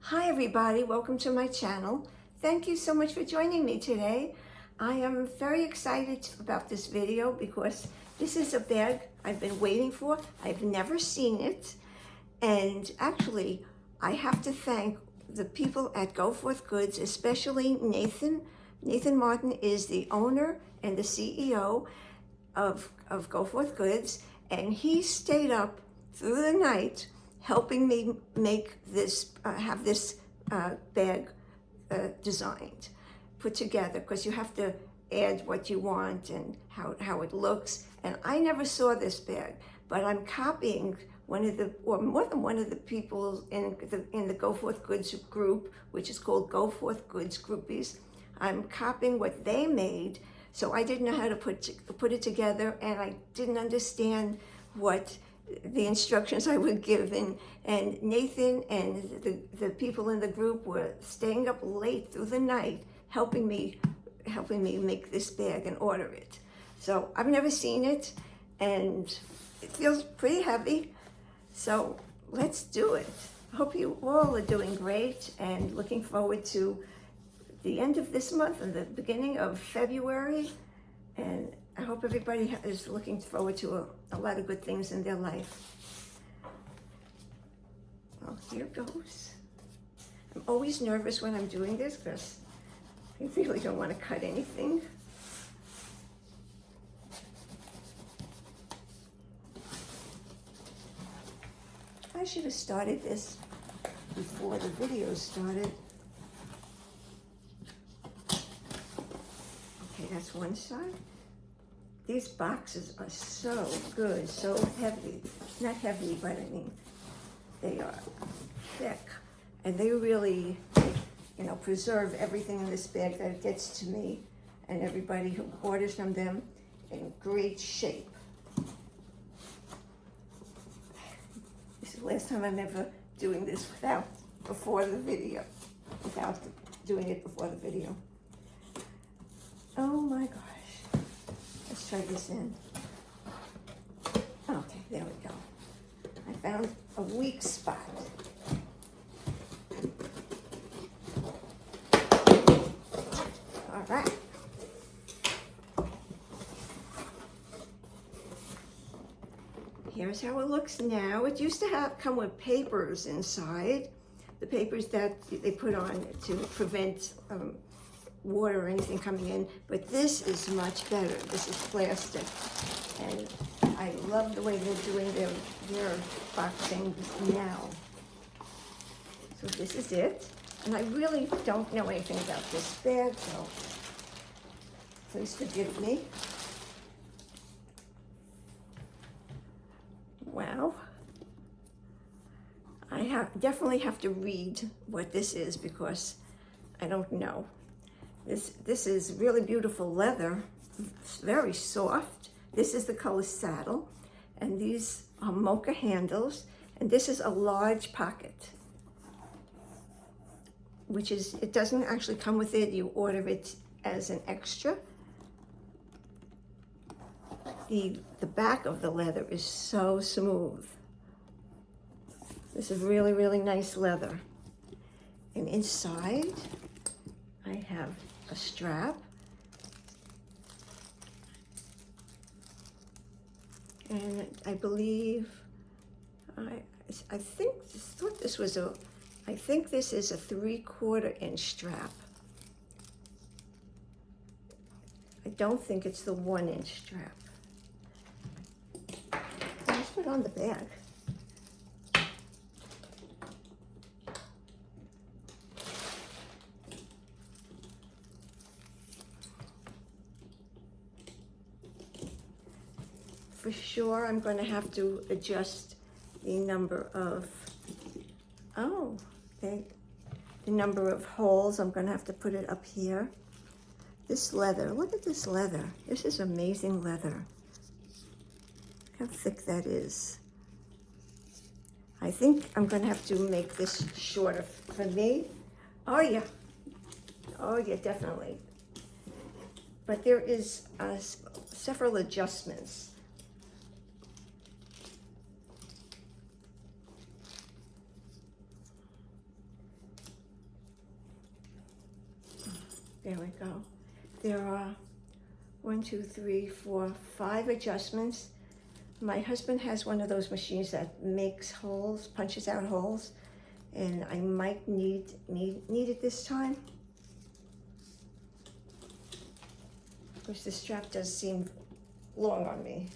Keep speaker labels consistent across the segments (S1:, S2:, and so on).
S1: Hi everybody, welcome to my channel. Thank you so much for joining me today. I am very excited about this video because this is a bag I've been waiting for. I've never seen it. And actually, I have to thank the people at Go Forth Goods, especially Nathan. Nathan Martin is the owner and the CEO of Go Forth Goods, and he stayed up through the night helping me make this, have this bag designed, put together, because you have to add what you want and how it looks. And I never saw this bag, but I'm copying one of the, or more than one of the people in the Go Forth Goods group, which is called Go Forth Goods Groupies. I'm copying what they made, so I didn't know how to put it together, and I didn't understand what the instructions I would give, and Nathan and the people in the group were staying up late through the night helping me make this bag and order it. So I've never seen it, and it feels pretty heavy, so let's do it. I hope you all are doing great and looking forward to the end of this month and the beginning of February, and I hope everybody is looking forward to a lot of good things in their life. Well, here goes. I'm always nervous when I'm doing this because I really don't want to cut anything. I should have started this before the video started. Okay, that's one side. These boxes are so good, so heavy. Not heavy, but I mean, they are thick. And they really, preserve everything in this bag that gets to me and everybody who orders from them in great shape. This is the last time I'm ever doing this without doing it before the video. Oh my gosh. Let's try this in. Okay, there we go. I found a weak spot. All right. Here's how it looks now. It used to come with papers inside, the papers that they put on to prevent water or anything coming in, but this is much better. This is plastic, and I love the way they're doing their boxing now. So this is it, and I really don't know anything about this bag, so please forgive me. Wow. I definitely have to read what this is because I don't know. This is really beautiful leather. It's very soft. This is the color saddle, and these are mocha handles, and this is a large pocket, which is, it doesn't actually come with it. You order it as an extra. The back of the leather is so smooth. This is really, really nice leather. And inside, I have a strap, and I believe I thought this was I think this is a 3/4 inch strap. I don't think it's the 1 inch strap. Let's put it on the bag. For sure, I'm going to have to adjust the number of, the number of holes. I'm going to have to put it up here. This leather, look at this leather. This is amazing leather. Look how thick that is. I think I'm going to have to make this shorter for me. Oh yeah, definitely. But there is several adjustments. There we go. There are 1, 2, 3, 4, 5 adjustments. My husband has one of those machines that makes holes, punches out holes, and I might need it this time. Of course, the strap does seem long on me.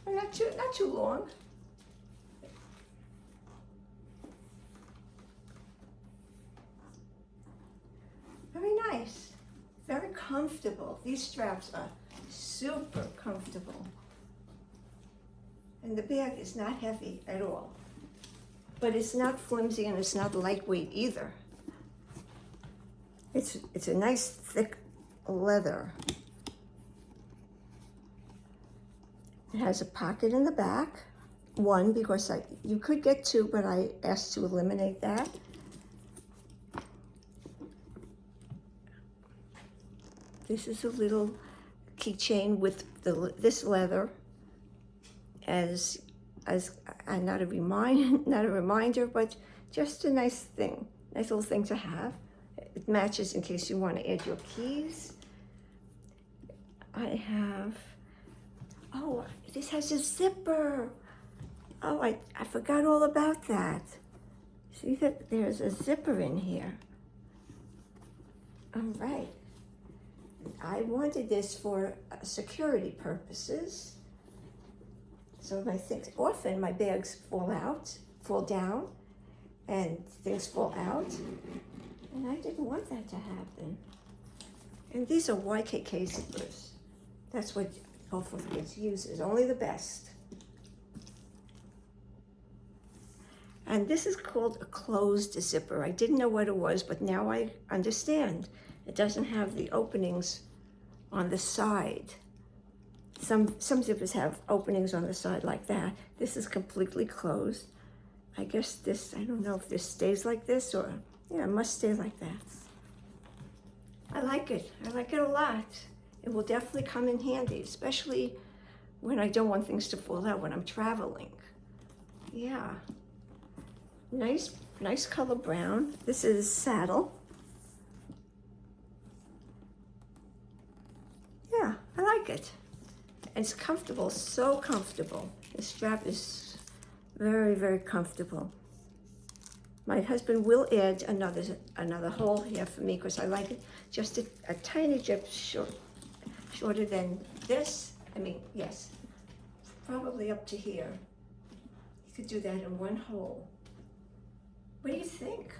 S1: But not too long. Very nice, very comfortable. These straps are super comfortable. And the bag is not heavy at all. But it's not flimsy and it's not lightweight either. It's a nice thick leather. It has a pocket in the back. One, because you could get 2, but I asked to eliminate that. This is a little keychain with this leather as not a reminder, but just a nice little thing to have. It matches in case you want to add your keys. I have, oh, this has a zipper. Oh, I forgot all about that. See that there's a zipper in here. All right. I wanted this for security purposes. So often my bags fall down, and things fall out. And I didn't want that to happen. And these are YKK zippers. That's what Go Forth Goods uses, only the best. And this is called a closed zipper. I didn't know what it was, but now I understand. It doesn't have the openings on the side. Some zippers have openings on the side like that. This is completely closed. I guess I don't know if this stays like this or, yeah, it must stay like that. I like it. I like it a lot. It will definitely come in handy, especially when I don't want things to fall out when I'm traveling. Yeah. Nice color brown. This is saddle. Yeah, I like it. It's comfortable, so comfortable. The strap is very, very comfortable. My husband will add another hole here for me because I like it just a tiny bit shorter than this. I mean, yes, probably up to here. You could do that in one hole. What do you think?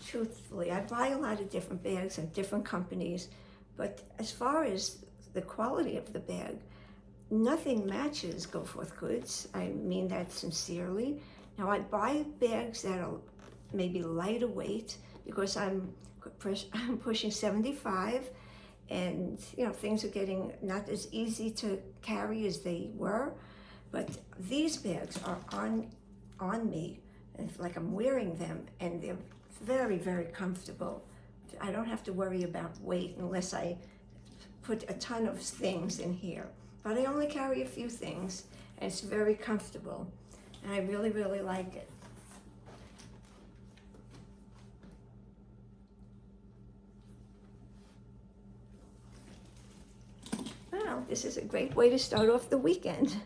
S1: Truthfully, I buy a lot of different bags and different companies, but as far as the quality of the bag, nothing matches Go Forth Goods. I mean that sincerely. Now I buy bags that are maybe lighter weight because I'm pushing 75, and things are getting not as easy to carry as they were. But these bags are on me, it's like I'm wearing them, and they're very, very comfortable. I don't have to worry about weight unless I put a ton of things in here. But I only carry a few things, and it's very comfortable. And I really, really like it. Well, this is a great way to start off the weekend.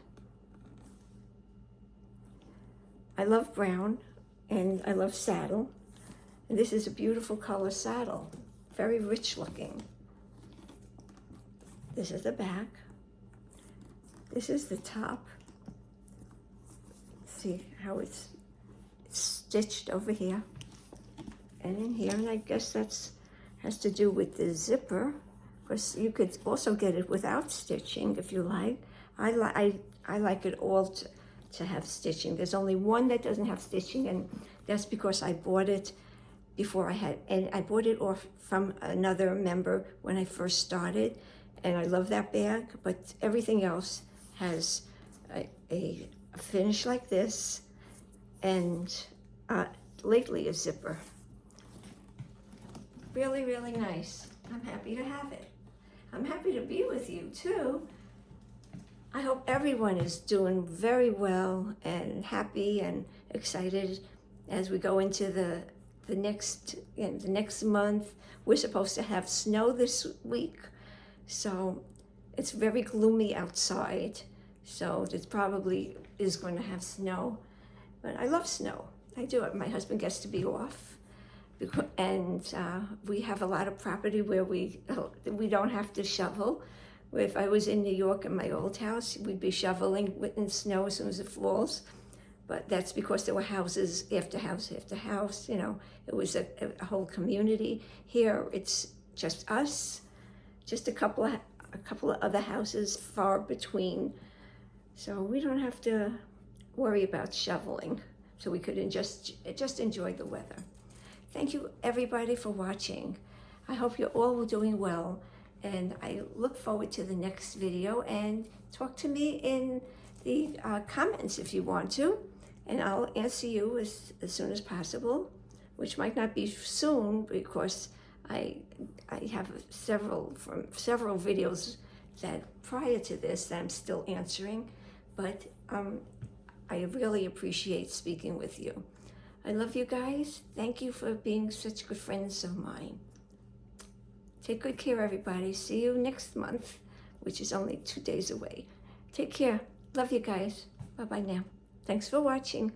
S1: I love brown, and I love saddle. And this is a beautiful color saddle, very rich looking. This is the back. This is the top. See how it's stitched over here and in here, and I guess has to do with the zipper. Of course, you could also get it without stitching if you like. I like it all to have stitching. There's only one that doesn't have stitching, and that's because I bought it before I bought it off from another member when I first started, and I love that bag, but everything else has a finish like this, and lately a zipper. Really, really nice. I'm happy to have it. I'm happy to be with you too. I hope everyone is doing very well and happy and excited as we go into the next month. We're supposed to have snow this week, so it's very gloomy outside. So it probably is going to have snow, but I love snow. I do it. My husband gets to be off, and we have a lot of property where we don't have to shovel. If I was in New York in my old house, we'd be shoveling in snow as soon as it falls. But that's because there were houses after house after house. You know, it was a whole community. Here, it's just us, just a couple of other houses far between. So we don't have to worry about shoveling. So we could just enjoy the weather. Thank you everybody for watching. I hope you're all doing well, and I look forward to the next video. And talk to me in the comments if you want to, and I'll answer you as soon as possible, which might not be soon because I have several videos that prior to this that I'm still answering, but I really appreciate speaking with you. I love you guys. Thank you for being such good friends of mine. Take good care, everybody. See you next month, which is only 2 days away. Take care. Love you guys. Bye-bye now. Thanks for watching.